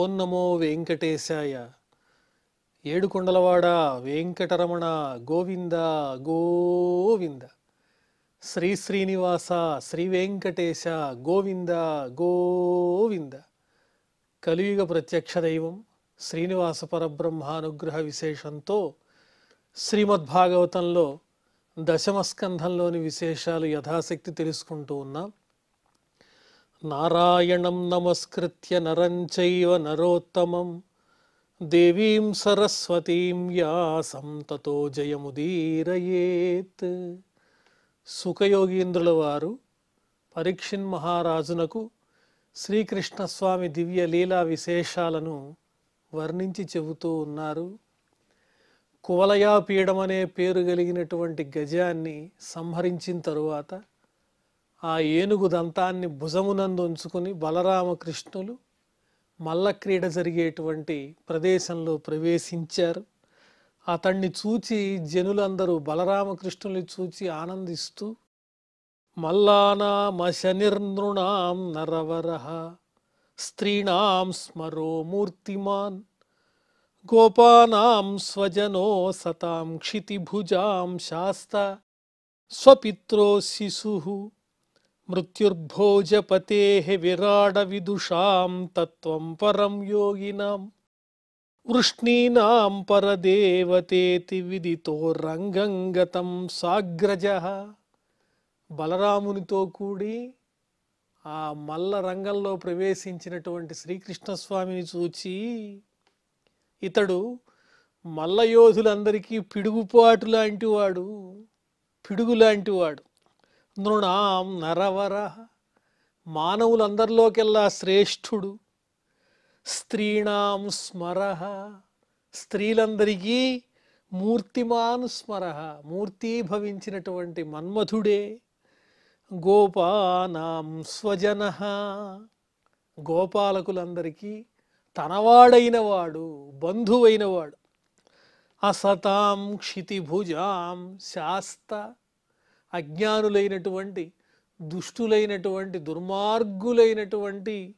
ఓం నమో వెంకటేశాయ. ఏడుకొండలవాడ వెంకటరమణ గోవింద గోవింద. శ్రీ శ్రీనివాస శ్రీ వెంకటేశ గోవింద గోవింద. కలియుగ ప్రత్యక్ష దైవం శ్రీనివాస పరబ్రహ్మానుగ్రహ విశేషంతో శ్రీమద్భాగవతంలో దశమ స్కంధంలోని విశేషాలు యథాశక్తి తెలుసుకుంటూ ఉన్నాం. నారాయణం నమస్కృత్య నరం చైవ నరోత్తమం దేవీం సరస్వతీం వ్యాసం తతో జయముదీరయేత్. సుఖయోగీంద్రుల వారు పరీక్షిన్ మహారాజునకు శ్రీకృష్ణస్వామి దివ్య లీలా విశేషాలను వర్ణించి చెబుతూ ఉన్నారు. కువలయాపీడం అనే పేరు కలిగినటువంటి గజాన్ని సంహరించిన తరువాత ఆ ఏనుగు దంతాన్ని భుజమునందు ఉంచుకుని బలరామకృష్ణులు మల్లక్రీడ జరిగేటువంటి ప్రదేశంలో ప్రవేశించారు. అతన్ని చూచి జనులందరూ బలరామకృష్ణుల్ని చూచి ఆనందిస్తూ మల్లానామశనిర్నృణాం నరవరః స్త్రీణాం స్మరో మూర్తిమాన్ గోపానాం స్వజనో సతాం క్షితిభుజాం శాస్త స్వపిత్రో శిశుః మృత్యుర్భోజపతేః విరాడ విదుషాం తత్వం పరం యోగినాం వృష్ణీనాం పరదేవతేతి విదితో రంగంగతం సాగ్రజః. బలరామునితో కూడి ఆ మల్ల రంగంలో ప్రవేశించినటువంటి శ్రీకృష్ణస్వామిని చూచి ఇతడు మల్లయోధులందరికీ పిడుగుపాటు లాంటివాడు, పిడుగు లాంటివాడు. నృణాం నరవర, మానవులందరిలోకెల్లా శ్రేష్ఠుడు. స్త్రీణాం స్మరః, స్త్రీలందరికీ మూర్తిమాన్ స్మరః, మూర్తీభవించినటువంటి మన్మధుడే. గోపానాం స్వజనః, గోపాలకులందరికీ తనవాడైన వాడు, బంధువైన వాడు. అసతాం క్షితిభుజాం శాస్త, అజ్ఞానులైనటువంటి దుష్టులైనటువంటి దుర్మార్గులైనటువంటి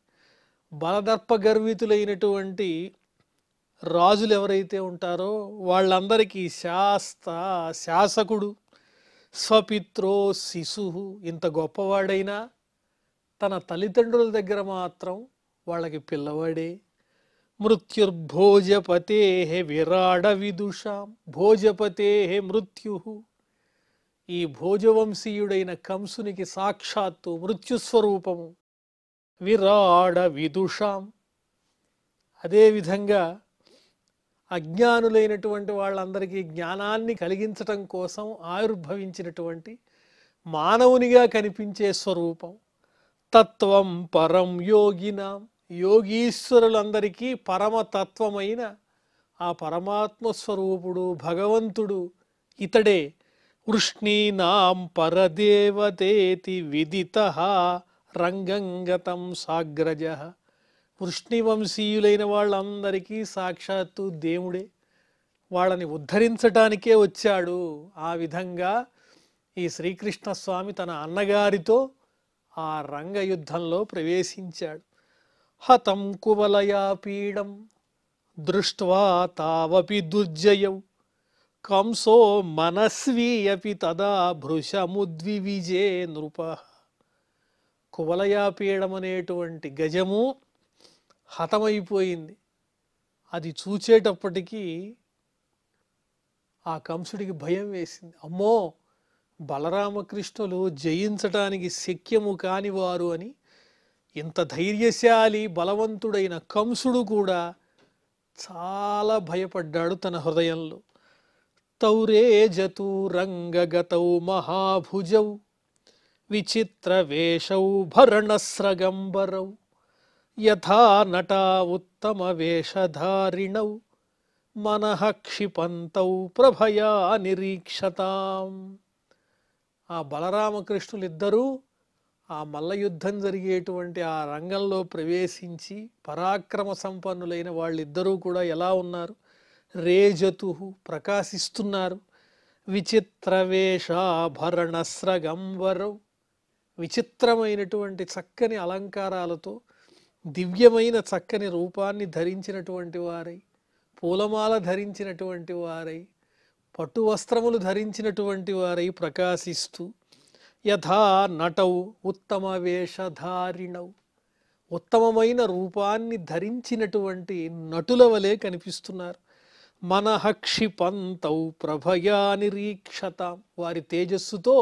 బలదర్ప గర్వితులైనటువంటి రాజులు ఎవరైతే ఉంటారో వాళ్ళందరికీ శాస్త, శాసకుడు. స్వపిత్రో శిశు, ఇంత గొప్పవాడైనా తన తల్లిదండ్రుల దగ్గర మాత్రం వాళ్ళకి పిల్లవాడే. మృత్యుర్భోజపతే విరాడ విదుషాం, భోజపతే మృత్యు, ఈ భోజవంశీయుడైన కంసునికి సాక్షాత్తు మృత్యుస్వరూపము. విరాడ విదుషాం, అదేవిధంగా అజ్ఞానులైనటువంటి వాళ్ళందరికీ జ్ఞానాన్ని కలిగించటం కోసం ఆవిర్భవించినటువంటి మానవునిగా కనిపించే స్వరూపం. తత్వం పరం యోగినాం, యోగీశ్వరులందరికీ పరమతత్వమైన ఆ పరమాత్మ స్వరూపుడు భగవంతుడు ఇతడే. వృష్ణీనాం పరదేవతేతి విదితః రంగంగతం సాగ్రజః, వృష్ణివంశీయులైన వాళ్ళందరికీ సాక్షాత్తు దేవుడే, వాళ్ళని ఉద్ధరించటానికే వచ్చాడు. ఆ విధంగా ఈ శ్రీకృష్ణస్వామి తన అన్నగారితో ఆ రంగయుద్ధంలో ప్రవేశించాడు. హతం కువలయాపీడం దృష్ట్వా తావపి దుర్జయౌ కంసో మనస్వీ అపి తదా భృశముద్వివిజే నృపః. కువలయాపీడం అనేటువంటి గజము హతమైపోయింది. అది చూచేటప్పటికీ ఆ కంసుడికి భయం వేసింది. అమ్మో, బలరామకృష్ణులు జయించటానికి శక్యము కానివారు అని. ఇంత ధైర్యశాలి బలవంతుడైన కంసుడు కూడా చాలా భయపడ్డాడు తన హృదయంలో. తౌరేజతు రంగగతౌ మహాభుజౌ విచిత్ర వేషౌ భరణస్రగంబరౌ యథా నటా ఉత్తమ వేషధారిణౌ మనః క్షిపంతౌ ప్రభయా నిరీక్షతాం. ఆ బలరామకృష్ణులిద్దరూ ఆ మల్లయుద్ధం జరిగేటువంటి ఆ రంగంలో ప్రవేశించి పరాక్రమ సంపన్నులైన వాళ్ళిద్దరూ కూడా ఎలా ఉన్నారు? రేజతు, ప్రకాశిస్తున్నారు. విచిత్ర వేషాభరణస్రగంబరౌ, విచిత్రమైనటువంటి చక్కని అలంకారాలతో దివ్యమైన చక్కని రూపాన్ని ధరించినటువంటి వారై, పూలమాల ధరించినటువంటి వారై, పట్టు వస్త్రములు ధరించినటువంటి వారై ప్రకాశిస్తూ, యథా నటౌ ఉత్తమ వేషధారిణౌ, ఉత్తమమైన రూపాన్ని ధరించినటువంటి నటుల వలె కనిపిస్తున్నారు. మనః క్షిపంతౌ ప్రభయా నిరీక్షతాం, వారి తేజస్సుతో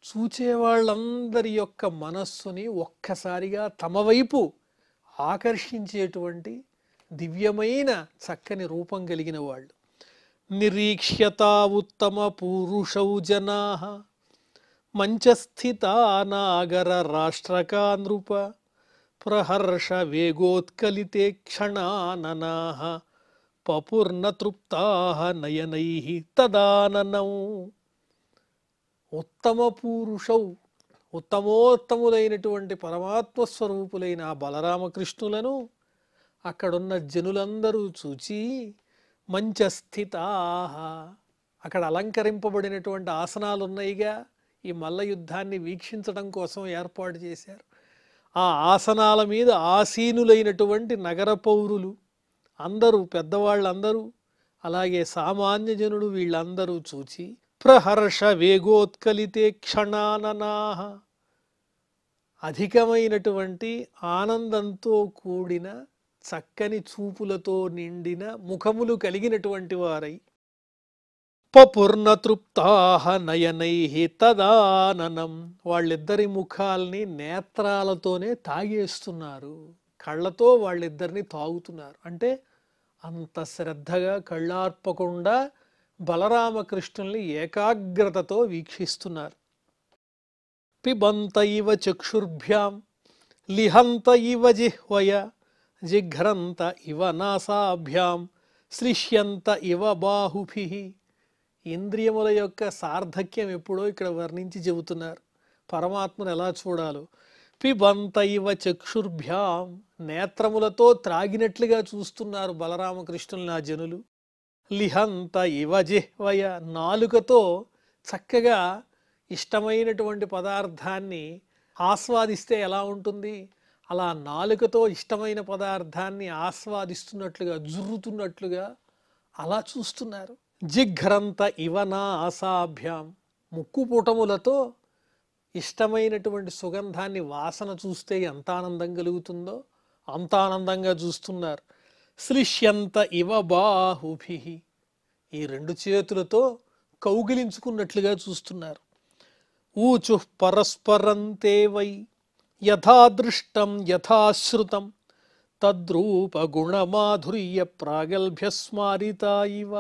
చూచేవాళ్ళందరి యొక్క మనస్సుని ఒక్కసారిగా తమ వైపు ఆకర్షించేటువంటి దివ్యమైన చక్కని రూపం కలిగిన వాళ్ళు. నిరీక్ష్యతా ఉత్తమ పూరుషౌ జనాః మంచస్థితా నాగర రాష్ట్రకా నృప ప్రహర్ష వేగోత్కలితే క్షణాననాః పపుర్న తృప్తాః నయనైః తదాననౌ. ఉత్తమ పూరుషౌ, ఉత్తమోత్తములైనటువంటి పరమాత్మ స్వరూపులైన ఆ బలరామకృష్ణులను అక్కడున్న జనులందరూ చూచి, మంచస్థితాః, అక్కడ అలంకరింపబడినటువంటి ఆసనాలు ఉన్నాయిగా, ఈ మల్ల యుద్ధాన్ని వీక్షించడం కోసం ఏర్పాటు చేశారు. ఆ ఆసనాల మీద ఆసీనులైనటువంటి నగర పౌరులు అందరూ, పెద్దవాళ్ళందరూ, అలాగే సామాన్య జనుడు వీళ్ళందరూ చూచి, ప్రహర్ష వేగోత్కలితే క్షణాననాః, అధికమైనటువంటి ఆనందంతో కూడిన చక్కని చూపులతో నిండిన ముఖములు కలిగినటువంటి వారై, పపుర్న తృప్తాః నయనైః తదాననం, వాళ్ళిద్దరి ముఖాల్ని నేత్రాలతోనే తాగేస్తున్నారు, కళ్ళతో వాళ్ళిద్దరిని తాగుతున్నారు. అంటే అంత శ్రద్ధగా కళ్ళార్పకుండా బలరామకృష్ణుల్ని ఏకాగ్రతతో వీక్షిస్తున్నారు. పిబంత ఇవ చక్షుర్భ్యాం లిహంత ఇవ జిహ్వయ జిఘ్రంత ఇవ నాసాభ్యాం శ్లిష్యంత ఇవ బాహుభిః. ఇంద్రియముల యొక్క సార్థక్యం ఎప్పుడో ఇక్కడ వర్ణించి చెబుతున్నారు. పరమాత్మను ఎలా చూడాలో. పిబంత ఇవ చక్షుర్భ్యాం, నేత్రములతో త్రాగినట్లుగా చూస్తున్నారు బలరామకృష్ణుల్ని ఆ జనులు. లిహంత ఇవ జిహ్వయ, నాలుకతో చక్కగా ఇష్టమైనటువంటి పదార్థాన్ని ఆస్వాదిస్తే ఎలా ఉంటుంది, అలా నాలుకతో ఇష్టమైన పదార్థాన్ని ఆస్వాదిస్తున్నట్లుగా, జుర్రుతున్నట్లుగా అలా చూస్తున్నారు. జిఘ్రంత ఇవ నాసాభ్యాం, ముక్కు పుటములతో ఇష్టమైనటువంటి సుగంధాన్ని వాసన చూస్తే ఎంత ఆనందం కలుగుతుందో అంత ఆనందంగా చూస్తున్నారు. శ్లిష్యంత ఇవ బాహుభిః, ఈ రెండు చేతులతో కౌగిలించుకున్నట్లుగా చూస్తున్నారు. ఊచుః పరస్పరంతే వై యథాదృష్టం యథాశ్రుతం తద్రూప గుణమాధుర్య ప్రాగల్భ్య స్మారితా ఇవ.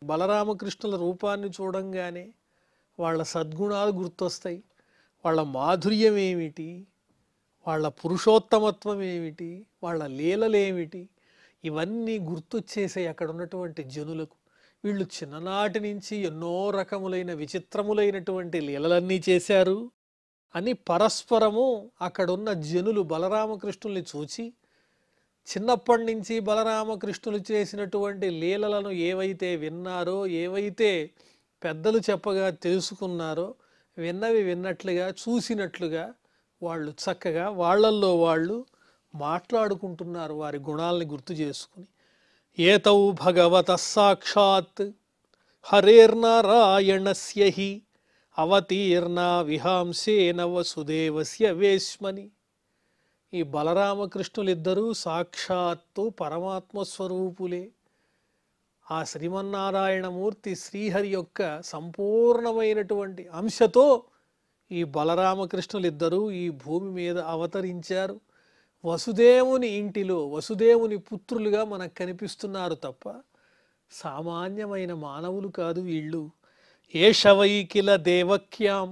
బలరామకృష్ణుల రూపాన్ని చూడంగానే వాళ్ళ సద్గుణాలు గుర్తొస్తాయి. వాళ్ళ మాధుర్యం ఏమిటి, వాళ్ళ పురుషోత్తమత్వం ఏమిటి, వాళ్ళ లీలలేమిటి, ఇవన్నీ గుర్తొచ్చేసాయి అక్కడ ఉన్నటువంటి జనులకు. వీళ్ళు చిన్ననాటి నుంచి ఎన్నో రకములైన విచిత్రములైనటువంటి లీలలన్నీ చేశారు అని పరస్పరము అక్కడున్న జనులు బలరామకృష్ణుల్ని చూచి, చిన్నప్పటి నుంచి బలరామకృష్ణులు చేసినటువంటి లీలలను ఏవైతే విన్నారో, ఏవైతే పెద్దలు చెప్పగా తెలుసుకున్నారో, విన్నవి విన్నట్లుగా, చూసినట్లుగా వాళ్ళు చక్కగా వాళ్ళల్లో వాళ్ళు మాట్లాడుకుంటున్నారు వారి గుణాలని గుర్తు చేసుకుని. ఏతౌ భగవత సాక్షాత్ హరేర్నారాయణస్య హి అవతీర్ణ విహాంసేన వసుదేవస్య వేశ్మని. ఈ బలరామకృష్ణులిద్దరూ సాక్షాత్తు పరమాత్మ స్వరూపులే. ఆ శ్రీమన్నారాయణమూర్తి శ్రీహరి యొక్క సంపూర్ణమైనటువంటి అంశతో ఈ బలరామకృష్ణులిద్దరూ ఈ భూమి మీద అవతరించారు. వసుదేవుని ఇంటిలో వసుదేవుని పుత్రులుగా మనకు కనిపిస్తున్నారు తప్ప సామాన్యమైన మానవులు కాదు వీళ్ళు. ఏష వై కిల దేవక్యాం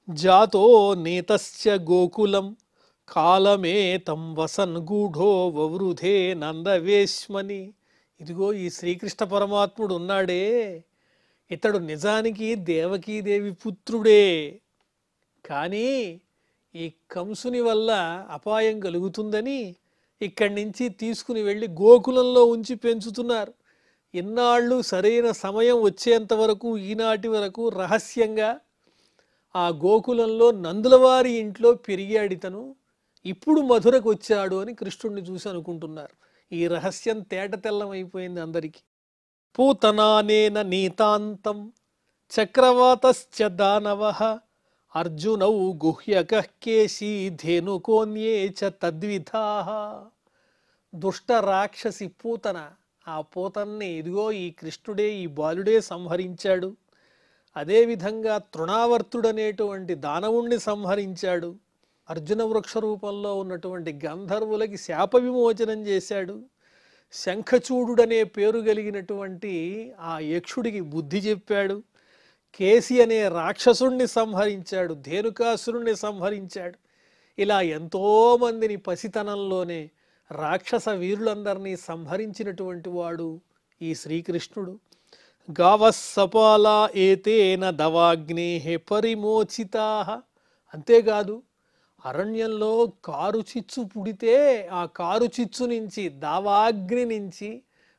జాతో నీతస్య గోకులం కాలమే తం వసన్ గూఢో వవృధే నందవేశ్మని. ఇదిగో ఈ శ్రీకృష్ణ పరమాత్ముడు ఉన్నాడే, ఇతడు నిజానికి దేవకీదేవి పుత్రుడే. కానీ ఈ కంసుని వల్ల అపాయం కలుగుతుందని ఇక్కడి నుంచి తీసుకుని వెళ్ళి గోకులంలో ఉంచి పెంచుతున్నారు. ఇన్నాళ్ళు సరైన సమయం వచ్చేంత వరకు, ఈనాటి వరకు రహస్యంగా ఆ గోకులంలో నందులవారి ఇంట్లో పెరిగాడితను. ఇప్పుడు మధురకు వచ్చాడు అని కృష్ణుడిని చూసి అనుకుంటున్నారు. ఈ రహస్యం తేటతెల్లమైపోయింది అందరికీ. పూతనానేన నీతాంతం చక్రవాతశ్చ దానవః అర్జునౌ గుహ్యకః కేశీ ధేనుకోన్యే చ తద్విధాః. దుష్ట రాక్షసి పూతన, ఆ పూతన్ని ఇదిగో ఈ కృష్ణుడే, ఈ బాలుడే సంహరించాడు. అదేవిధంగా తృణావర్తుడనేటువంటి దానవుణ్ణి సంహరించాడు. అర్జున వృక్ష రూపంలో ఉన్నటువంటి గంధర్వులకి శాప విమోచనం చేశాడు. శంఖచూడుడనే పేరు కలిగినటువంటి ఆ యక్షుడికి బుద్ధి చెప్పాడు. కేసి అనే రాక్షసుణ్ణి సంహరించాడు. ధేనుకాసురుణ్ణి సంహరించాడు. ఇలా ఎంతోమందిని పసితనంలోనే రాక్షస వీరులందరినీ సంహరించినటువంటి వాడు ఈ శ్రీకృష్ణుడు. గావస్సపాలా ఏతేన దవాగ్నేః పరిమోచితాః. అంతేకాదు, అరణ్యంలో కారు చిచ్చు పుడితే ఆ కారు చిచ్చు నుంచి, దావాగ్ని నుంచి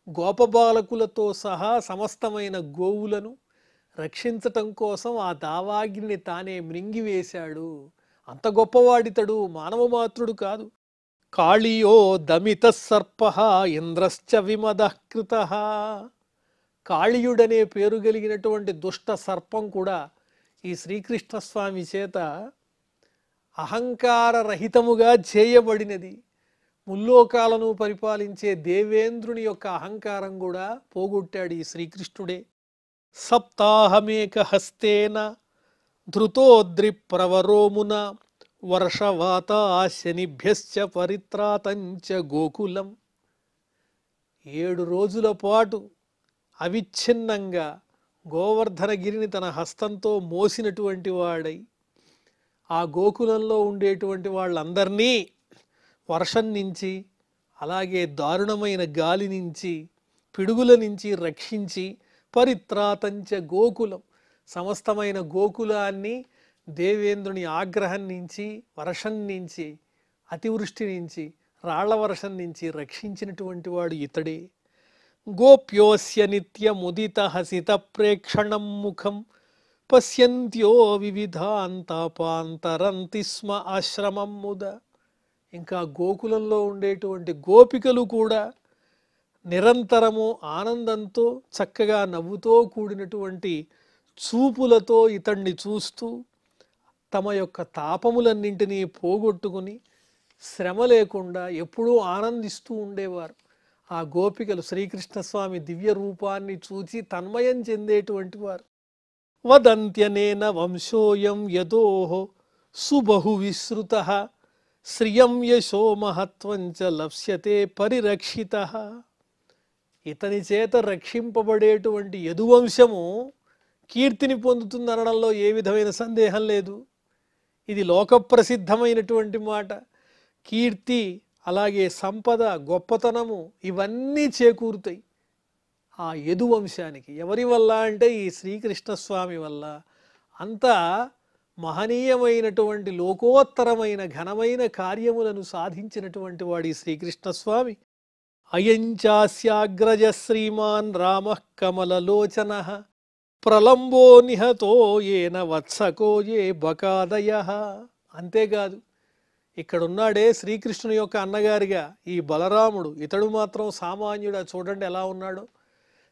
గోపబాలకులతో సహా సమస్తమైన గోవులను రక్షించటం కోసం ఆ దావాగ్నిని తానే మృంగివేశాడు. అంత గొప్పవాడితడు, మానవ మాత్రుడు కాదు. కాళియో దమిత సర్ప ఇంద్రశ్చ విమదః కృతః. కాళియుడనే పేరు కలిగినటువంటి దుష్ట సర్పం కూడా ఈ శ్రీకృష్ణ స్వామి చేత అహంకార రహితముగా చేయబడినది. ముల్లోకాలను పరిపాలించే దేవేంద్రుని యొక్క అహంకారం కూడా పోగొట్టాడు ఈ శ్రీకృష్ణుడే. సప్తాహమేక హస్తేన ధృతోద్రి ప్రవరోమున వర్షవాత శనిభ్యశ్చ పరిత్రాతంచ గోకులం. 7 రోజుల పాటు అవిచ్ఛిన్నంగా గోవర్ధనగిరిని తన హస్తంతో మోసినటువంటి వాడై ఆ గోకులంలో ఉండేటువంటి వాళ్ళందరినీ వర్షం నుంచి, అలాగే దారుణమైన గాలి నుంచి, పిడుగుల నుంచి రక్షించి పరిత్రాతంచ గోకులం, సమస్తమైన గోకులాన్ని దేవేంద్రుని ఆగ్రహం నుంచి, వర్షం నుంచి, అతివృష్టి నుంచి, రాళ్ల వర్షం నుంచి రక్షించినటువంటి వాడు ఇతడే. గోప్యోస్య నిత్యముదిత హసిత ప్రేక్షణం ముఖం పశ్యంత్యో వివిధాంతాపాంతరంతి స్మ ఆశ్రమం ముద. ఇంకా గోకులంలో ఉండేటువంటి గోపికలు కూడా నిరంతరము ఆనందంతో, చక్కగా నవ్వుతో కూడినటువంటి చూపులతో ఇతన్ని చూస్తూ తమ యొక్క తాపములన్నింటినీ పోగొట్టుకుని శ్రమ లేకుండా ఎప్పుడూ ఆనందిస్తూ ఉండేవారు. ఆ గోపికలు శ్రీకృష్ణస్వామి దివ్య రూపాన్ని చూచి తన్మయం చెందేటువంటి వారు. వదంత్యనేన వంశోయం యదోః సుబహు విశ్రుతః శ్రియం యశో మహత్వంచ లప్స్యతే పరిరక్షితః. ఇతని చేత రక్షింపబడేటువంటి యదువంశము కీర్తిని పొందుతుందనడంలో ఏ విధమైన సందేహం లేదు. ఇది లోకప్రసిద్ధమైనటువంటి మాట. కీర్తి, అలాగే సంపద, గొప్పతనము ఇవన్నీ చేకూరుతాయి ఆ యదువంశానికి. ఎవరి వల్ల అంటే ఈ శ్రీకృష్ణస్వామి వల్ల. అంత మహనీయమైనటువంటి లోకోత్తరమైన ఘనమైన కార్యములను సాధించినటువంటి వాడు ఈ శ్రీకృష్ణస్వామి. అయంచాస్యాగ్రజ శ్రీమాన్ రామః కమలలోచనః ప్రలంబో నిహతో ఏన వత్సకో ఏ బకాదయః. అంతేకాదు, ఇక్కడున్నాడే శ్రీకృష్ణుని యొక్క అన్నగారిగా ఈ బలరాముడు, ఇతడు మాత్రం సామాన్యుడా. చూడండి ఎలా ఉన్నాడో.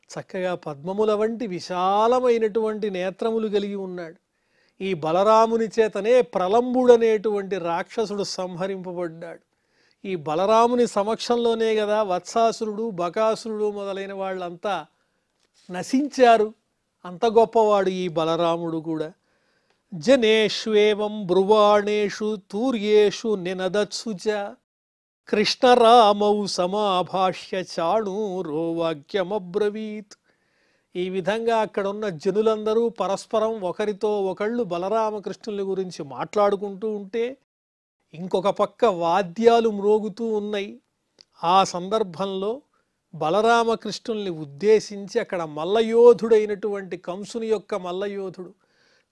చక్కగా పద్మముల వంటి విశాలమైనటువంటి నేత్రములు కలిగి ఉన్నాడు. ఈ బలరాముని చేతనే ప్రలంబుడనేటువంటి రాక్షసుడు సంహరింపబడ్డాడు. ఈ బలరాముని సమక్షంలోనే కదా వత్సాసురుడు, బకాసురుడు మొదలైన వాళ్ళంతా నశించారు. అంత గొప్పవాడు ఈ బలరాముడు కూడా. జనేష్వేవం బ్రువాణేషు తూర్యేషు నినదత్సు చ కృష్ణరామౌ సమాభాష్య చాణూరో వాక్యమబ్రవీత్. ఈ విధంగా అక్కడున్న జనులందరూ పరస్పరం ఒకరితో ఒకళ్ళు బలరామకృష్ణుల గురించి మాట్లాడుకుంటూ ఉంటే ఇంకొక పక్క వాద్యాలు మ్రోగుతూ ఉన్నాయి. ఆ సందర్భంలో బలరామకృష్ణుల్ని ఉద్దేశించి అక్కడ మల్లయోధుడైనటువంటి కంసుని యొక్క మల్లయోధుడు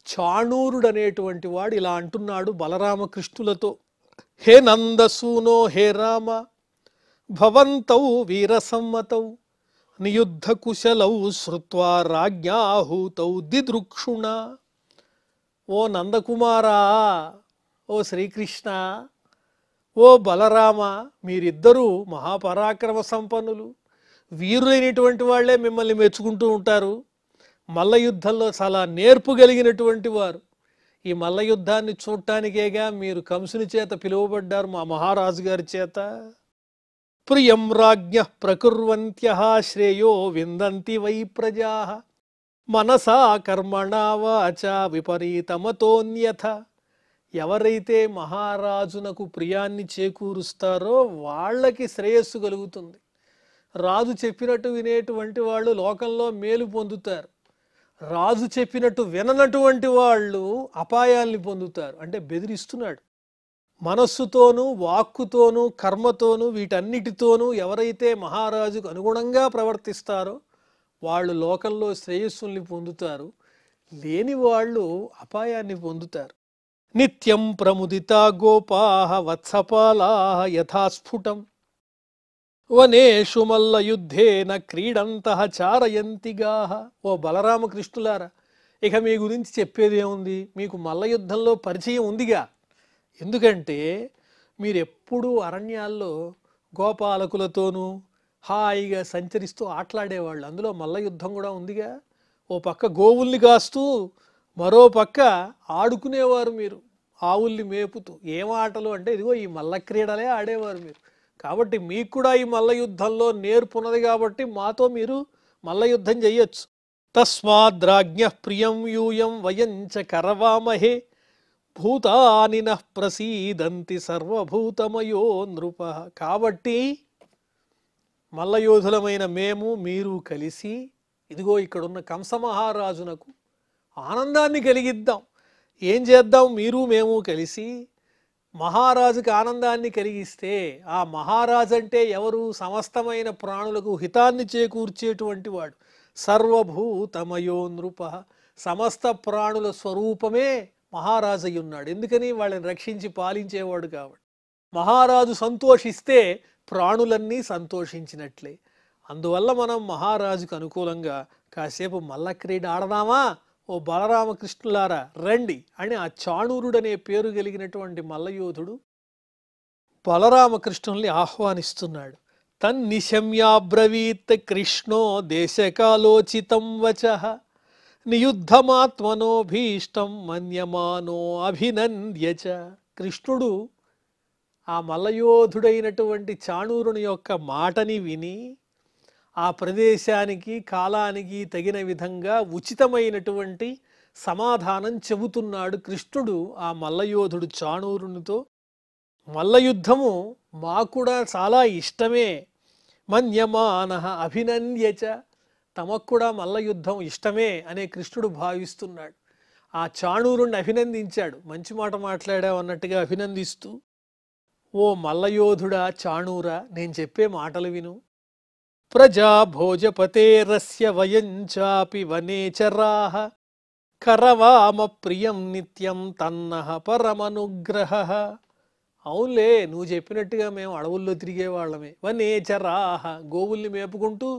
చాణూరుడు అనేటువంటి వాడు ఇలా అంటున్నాడు బలరామకృష్ణులతో. హే నందసూనో హే రామ భవంతౌ వీరసమ్మతౌ నియుద్ధ కుశలౌ శ్రుత్వా రాజ్ఞాహూతౌ దిదృక్షుణ. ఓ నందకుమారా, ఓ శ్రీకృష్ణ, ఓ బలరామ, మీరిద్దరూ మహాపరాక్రమ సంపన్నులు, వీరులైనటువంటి వాళ్లే మిమ్మల్ని మెచ్చుకుంటూ ఉంటారు. మల్ల యుద్ధంలో చాలా నేర్పు కలిగినటువంటి వారు. ఈ మల్ల యుద్ధాన్ని చూడటానికేగా మీరు కంసుని చేత పిలువబడ్డారు, మా మహారాజు గారి చేత. ప్రియం రాజ్ఞ ప్రకుర్వంత్యః శ్రేయో విందంతి వై ప్రజా మనసా కర్మణా వాచా విపరీతమతోన్యథ. ఎవరైతే మహారాజునకు ప్రియాన్ని చేకూరుస్తారో వాళ్ళకి శ్రేయస్సు కలుగుతుంది. రాజు చెప్పినట్టు వినేటువంటి వాళ్ళు లోకంలో మేలు పొందుతారు. రాజు చెప్పినట్టు విననటువంటి వాళ్ళు అపాయాల్ని పొందుతారు. అంటే బెదిరిస్తున్నాడు. మనస్సుతోనూ వాక్కుతోనూ కర్మతోనూ వీటన్నిటితోనూ ఎవరైతే మహారాజుకు అనుగుణంగా ప్రవర్తిస్తారో వాళ్ళు లోకంలో శ్రేయస్సుల్ని పొందుతారు. లేని వాళ్ళు అపాయాన్ని పొందుతారు. నిత్యం ప్రముదితా గోపాః వత్సపాలాః యథాస్ఫుటం వనేషు మల్ల యుద్ధేన క్రీడంతః చారయంతిగాః. ఓ బలరామకృష్ణులారా, ఇక మీ గురించి చెప్పేది ఏముంది? మీకు మల్ల యుద్ధంలో పరిచయం ఉందిగా. ఎందుకంటే మీరెప్పుడూ అరణ్యాల్లో గోపాలకులతోనూ హాయిగా సంచరిస్తూ ఆటలాడేవాళ్ళు. అందులో మల్ల యుద్ధం కూడా ఉందిగా. ఓ పక్క గోవుల్ని కాస్తూ మరో పక్క ఆడుకునేవారు మీరు, ఆవుల్ని మేపుతూ. ఏం ఆటలు అంటే ఇదిగో ఈ మల్ల క్రీడలే ఆడేవారు మీరు. కాబట్టి మీకు కూడా ఈ మల్ల యుద్ధంలో నేర్పున్నది కాబట్టి మాతో మీరు మల్ల యుద్ధం చెయ్యొచ్చు. తస్మాద్రాజ్ఞ ప్రియం యూయం వయంచ కరవామహే భూతానినః ప్రసీదంతి సర్వభూతమయో నృప. కాబట్టి మల్లయోధులమైన మేము మీరు కలిసి ఇదిగో ఇక్కడున్న కంసమహారాజునకు ఆనందాన్ని కలిగిద్దాం. ఏం చేద్దాం? మీరు మేము కలిసి మహారాజుకి ఆనందాన్ని కలిగిస్తే, ఆ మహారాజు అంటే ఎవరు? సమస్తమైన ప్రాణులకు హితాన్ని చేకూర్చేటువంటి వాడు. సర్వభూతమయో నృప. సమస్త ప్రాణుల స్వరూపమే మహారాజు అయి ఉన్నాడు. ఎందుకని? వాళ్ళని రక్షించి పాలించేవాడు కాబట్టి. మహారాజు సంతోషిస్తే ప్రాణులన్నీ సంతోషించినట్లే. అందువల్ల మనం మహారాజుకు అనుకూలంగా కాసేపు మల్ల క్రీడ ఆడదామా? ఓ బలరామకృష్ణులారా రండి అని ఆ చాణూరుడనే పేరు కలిగినటువంటి మల్లయోధుడు బలరామకృష్ణుల్ని ఆహ్వానిస్తున్నాడు. తన్నిశమ్యాబ్రవీత్ కృష్ణో దేశకాలోచితం వచః నియుద్ధమాత్మనో భీష్టం మన్యమానో అభినంద్యచ. కృష్ణుడు ఆ మల్లయోధుడైనటువంటి చాణూరుని యొక్క మాటని విని ఆ ప్రదేశానికి కాలానికి తగిన విధంగా ఉచితమైనటువంటి సమాధానం చెబుతున్నాడు. కృష్ణుడు ఆ మల్లయోధుడు చాణూరునితో, మల్లయుద్ధము మాకు కూడా చాలా ఇష్టమే. మన్యమానః అభినంద్యచ. తమకు కూడా మల్లయుద్ధం ఇష్టమే అనే కృష్ణుడు భావిస్తున్నాడు. ఆ చాణూరుణ్ణి అభినందించాడు. మంచి మాట మాట్లాడావు అన్నట్టుగా అభినందిస్తూ, ఓ మల్లయోధుడా చాణూరా, నేను చెప్పే మాటలు విను. ప్రజా భోజపతేరస్య వయంచాపి వనేచరాః కరవామ ప్రియం నిత్యం తన్నః పరమనుగ్రహః. అవునులే, నువ్వు చెప్పినట్టుగా మేము అడవుల్లో తిరిగేవాళ్ళమే. వనేచరాః, గోవుల్ని మేపుకుంటూ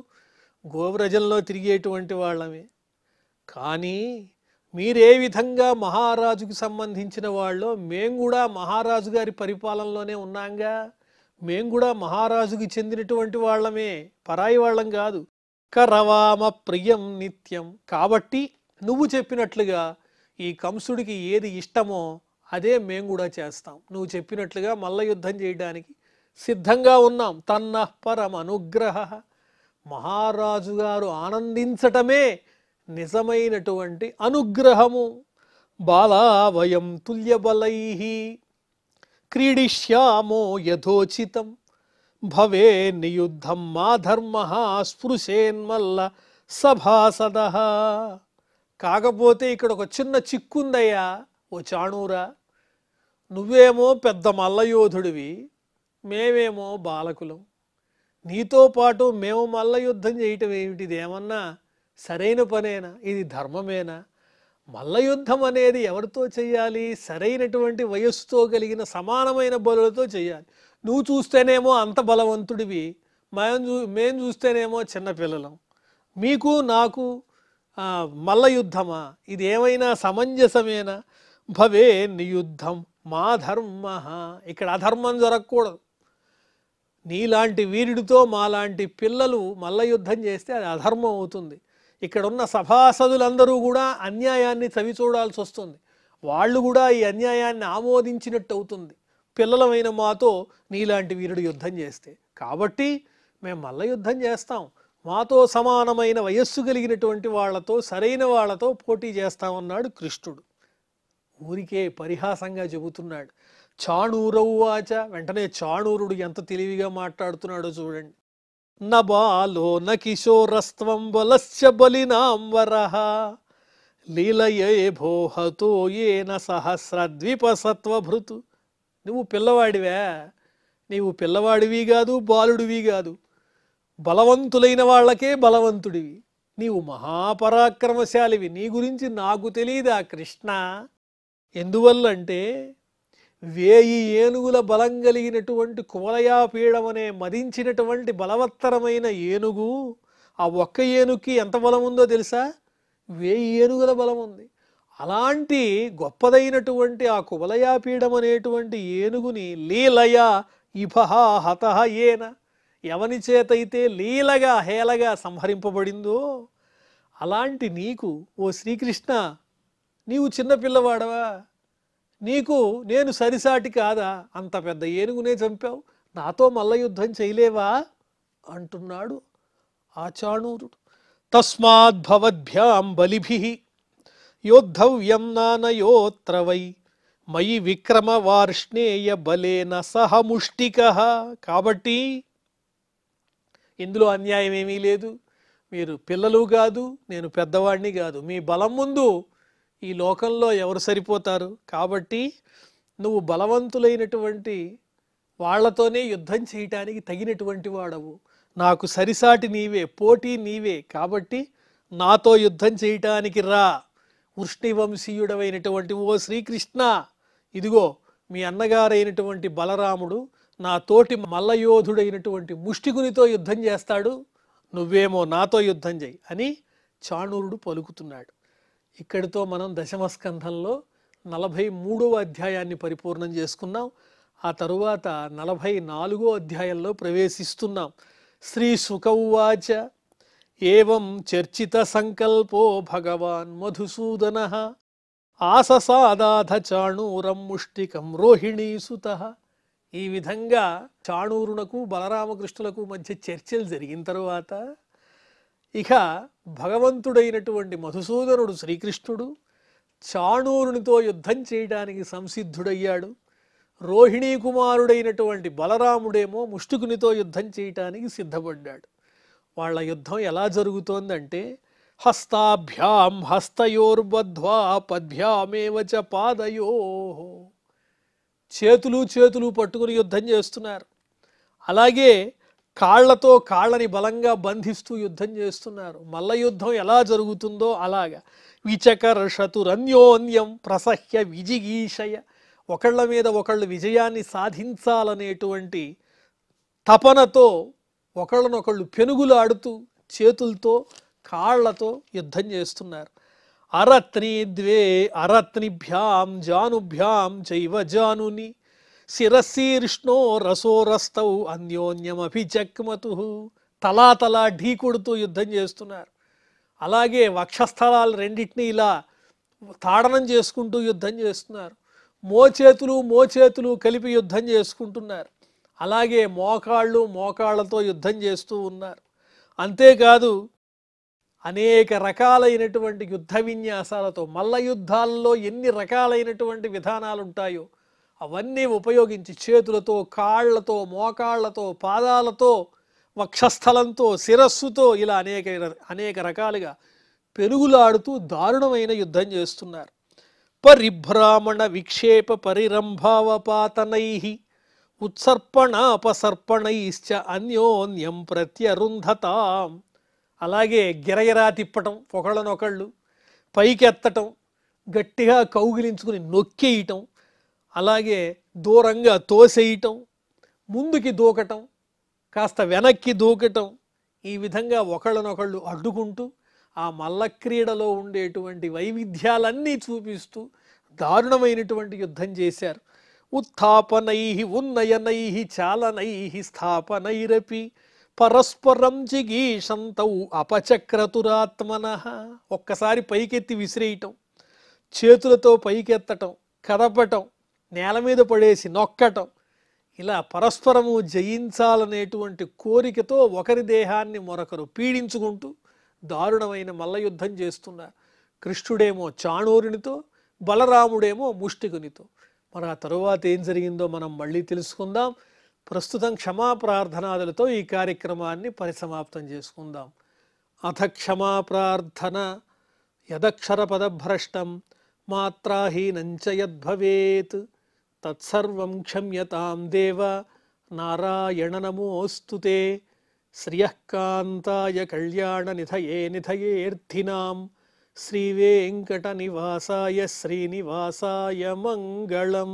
గోవ్రజంలో తిరిగేటువంటి వాళ్ళమే. కానీ మీరే విధంగా మహారాజుకు సంబంధించిన వాళ్ళో మేము కూడా మహారాజు గారి పరిపాలనలోనే ఉన్నాంగా. మేము కూడా మహారాజుకి చెందినటువంటి వాళ్ళమే, పరాయి వాళ్ళం కాదు. కరవామ ప్రియం నిత్యం. కాబట్టి నువ్వు చెప్పినట్లుగా ఈ కంసుడికి ఏది ఇష్టమో అదే మేము కూడా చేస్తాం. నువ్వు చెప్పినట్లుగా మల్ల యుద్ధం చేయడానికి సిద్ధంగా ఉన్నాం. తన్నః పరమనుగ్రహః. మహారాజు గారు ఆనందించటమే నిజమైనటువంటి అనుగ్రహము. బాలా వయం తుల్యబలైః క్రీడిష్యామో యథోచితం భవే నియుద్ధం మా ధర్మః స్పృశేన్మల్ల సభాసదః. కాకపోతే ఇక్కడ ఒక చిన్న చిక్కుందయ్యా ఓ చాణూరా. నువ్వేమో పెద్ద మల్లయోధుడివి, మేమేమో బాలకులం. నీతో పాటు మేము మల్ల యుద్ధం చేయటం ఏమిటి? ఇదేమన్నా సరైన పనేనా? ఇది ధర్మమేనా? మల్ల యుద్ధం అనేది ఎవరితో చేయాలి? సరైనటువంటి వయస్సుతో కలిగిన సమానమైన బలులతో చేయాలి. నువ్వు చూస్తేనేమో అంత బలవంతుడివి, మేము చూస్తేనేమో చిన్నపిల్లలం. మీకు నాకు మల్ల యుద్ధమా? ఇది ఏమైనా సమంజసమేనా? భవే నియుద్ధం మా ధర్మ. ఇక్కడ అధర్మం జరగకూడదు. నీలాంటి వీరుడితో మాలాంటి పిల్లలు మల్ల యుద్ధం చేస్తే అది అధర్మం అవుతుంది. ఇక్కడున్న సభాసదులందరూ కూడా అన్యాయాన్ని చవి చూడాల్సి వస్తుంది. వాళ్ళు కూడా ఈ అన్యాయాన్ని ఆమోదించినట్టు అవుతుంది పిల్లలమైన మాతో నీలాంటి వీరుడు యుద్ధం చేస్తే. కాబట్టి మేము మల్ల యుద్ధం చేస్తాం, మాతో సమానమైన వయస్సు కలిగినటువంటి వాళ్లతో, సరైన వాళ్లతో పోటీ చేస్తామన్నాడు కృష్ణుడు. ఊరికే పరిహాసంగా చెబుతున్నాడు. చాణూరౌవాచ, వెంటనే చాణూరుడు ఎంత తెలివిగా మాట్లాడుతున్నాడో చూడండి. నబాలో న కిశోరస్త్వం బలస్య బలినాం వరః లీలయే భోహతో ఏన సహస్రద్విపసత్వభృతు. నువ్వు పిల్లవాడివే, నీవు పిల్లవాడివి కాదు, బాలుడివి కాదు, బలవంతులైన వాళ్ళకే బలవంతుడివి. నీవు మహాపరాక్రమశాలివి. నీ గురించి నాకు తెలియదా కృష్ణ? ఎందువల్లంటే 1000 ఏనుగుల బలం కలిగినటువంటి కువలయాపీడం అనే మదించినటువంటి బలవత్తరమైన ఏనుగు, ఆ ఒక్క ఏనుగుకి ఎంత బలం ఉందో తెలుసా? 1000 ఏనుగుల బలం ఉంది. అలాంటి గొప్పదైనటువంటి ఆ కువలయాపీడం అనేటువంటి ఏనుగుని లీలయ ఇభహ హతః ఏన, ఎవని చేతైతే లీలగా హేళగా సంహరింపబడిందో అలాంటి నీకు ఓ శ్రీకృష్ణ, నీవు చిన్నపిల్లవాడవా? నీకు నేను సరిసాటి కాదా? అంత పెద్ద ఏనుగునే చంపావు, నాతో మల్ల యుద్ధం చేయలేవా అంటున్నాడు ఆ చాణూరుడు. తస్మాద్భవద్భ్యాం బలిభిః యోద్ధవ్యం నానయోత్ర వై మయి విక్రమ వార్ష్ణేయ బలేన సహ ముష్టికః. కాబట్టి ఇందులో అన్యాయం ఏమీ లేదు. మీరు పిల్లలు కాదు, నేను పెద్దవాడిని కాదు. మీ బలం ముందు ఈ లోకంలో ఎవరు సరిపోతారు? కాబట్టి నువ్వు బలవంతులైనటువంటి వాళ్లతోనే యుద్ధం చేయటానికి తగినటువంటి వాడవు. నాకు సరిసాటి నీవే, పోటీ నీవే. కాబట్టి నాతో యుద్ధం చేయటానికి రా. వృష్ణివంశీయుడమైనటువంటి ఓ శ్రీకృష్ణ, ఇదిగో మీ అన్నగారైనటువంటి బలరాముడు నా తోటి మల్లయోధుడైనటువంటి ముష్టికునితో యుద్ధం చేస్తాడు, నువ్వేమో నాతో యుద్ధం చేయి అని చాణూరుడు పలుకుతున్నాడు. ఇక్కడితో మనం దశమ స్కంధంలో 43వ అధ్యాయాన్ని పరిపూర్ణం చేసుకున్నాం. ఆ తరువాత 44వ అధ్యాయంలో ప్రవేశిస్తున్నాం. శ్రీ శుక ఉవాచ ఏవం చర్చిత సంకల్పో భగవాన్ మధుసూదనః ఆససాదాధ చాణూరం ముష్టికం రోహిణీసుతః. ఈ విధంగా చాణూరునకు బలరామకృష్ణులకు మధ్య చర్చలు జరిగిన తరువాత ఇక భగవంతుడైనటువంటి మధుసూదనుడు శ్రీకృష్ణుడు చాణూరునితో యుద్ధం చేయడానికి సంసిద్ధుడయ్యాడు. రోహిణీ కుమారుడైనటువంటి బలరాముడేమో ముష్టికునితో యుద్ధం చేయటానికి సిద్ధపడ్డాడు. వాళ్ళ యుద్ధం ఎలా జరుగుతోందంటే హస్తాభ్యాం హస్తయోర్బద్ధ్వా పద్భ్యామేవ చ పాదయోః. చేతులు పట్టుకుని యుద్ధం చేస్తున్నారు. అలాగే కాళ్లతో కాళ్ళని బలంగా బంధిస్తూ యుద్ధం చేస్తున్నారు. మల్ల యుద్ధం ఎలా జరుగుతుందో అలాగా విచకర్షతురన్యోన్యం ప్రసహ్య విజిగీషయ, ఒకళ్ళ మీద ఒకళ్ళు విజయాన్ని సాధించాలనేటువంటి తపనతో ఒకళ్ళనొకళ్ళు పెనుగులాడుతూ చేతులతో కాళ్లతో యుద్ధం చేస్తున్నారు. అరత్ని ద్వే అరత్నిభ్యాం జానుభ్యాం చైవ జానుని శిరశీర్ష్ణో రసోరస్తౌ అన్యోన్యమభిచక్మతు. తలా ఢీ కొడుతూ యుద్ధం చేస్తున్నారు. అలాగే వక్షస్థలాలు రెండింటినీ ఇలా తాడనం చేసుకుంటూ యుద్ధం చేస్తున్నారు. మోచేతులు కలిపి యుద్ధం చేసుకుంటున్నారు. అలాగే మోకాళ్ళతో యుద్ధం చేస్తూ ఉన్నారు. అంతేకాదు అనేక రకాలైనటువంటి యుద్ధ విన్యాసాలతో, మల్ల యుద్ధాల్లో ఎన్ని రకాలైనటువంటి విధానాలు ఉంటాయో అవన్నీ ఉపయోగించి చేతులతో, కాళ్లతో, మోకాళ్లతో, పాదాలతో, వక్షస్థలంతో, శిరస్సుతో ఇలా అనేక రకాలుగా పెరుగులాడుతూ దారుణమైన యుద్ధం చేస్తున్నారు. పరిభ్రామణ విక్షేప పరిరంభావపాతనై ఉత్సర్పణాపసర్పణైశ్చ అన్యోన్యం ప్రత్యరుంధతాం. అలాగే గిరగిరా తిప్పటం, ఒకళ్ళనొకళ్ళు పైకెత్తటం, గట్టిగా కౌగిలించుకుని నొక్కేయటం, అలాగే దూరంగా తోసేయటం, ముందుకి దూకటం, కాస్త వెనక్కి దూకటం, ఈ విధంగా ఒకళ్ళనొకళ్ళు అడ్డుకుంటూ ఆ మల్ల క్రీడలో ఉండేటువంటి వైవిధ్యాలన్నీ చూపిస్తూ దారుణమైనటువంటి యుద్ధం చేశారు. ఉత్థాపనై ఉన్నయనై చాలనై స్థాపనైరపి పరస్పరం జిగీషంతౌ అపచక్రతురాత్మనః. ఒక్కసారి పైకెత్తి విసిరేయటం, చేతులతో పైకెత్తటం, కదపటం, నేల మీద పడేసి నొక్కటం, ఇలా పరస్పరము జయించాలనేటువంటి కోరికతో ఒకరి దేహాన్ని మరొకరు పీడించుకుంటూ దారుణమైన మల్లయుద్ధం చేస్తున్నారు. కృష్ణుడేమో చాణూరునితో, బలరాముడేమో ముష్టికునితో. మరి ఆ తరువాత ఏం జరిగిందో మనం మళ్ళీ తెలుసుకుందాం. ప్రస్తుతం క్షమాప్రార్థనాదులతో ఈ కార్యక్రమాన్ని పరిసమాప్తం చేసుకుందాం. అథ క్షమాప్రార్థన. యదక్షర పదభ్రష్టం మాత్రాహీనం చ యద్భవేత్ తత్సర్వం క్షమ్యతాం దేవ నారాయణ నమోస్తుతే. శ్రియఃకాంతాయ కళ్యాణ నిధయే నిధయేర్థినాం శ్రీవేంకట నివాసాయ శ్రీనివాసాయ మంగళం.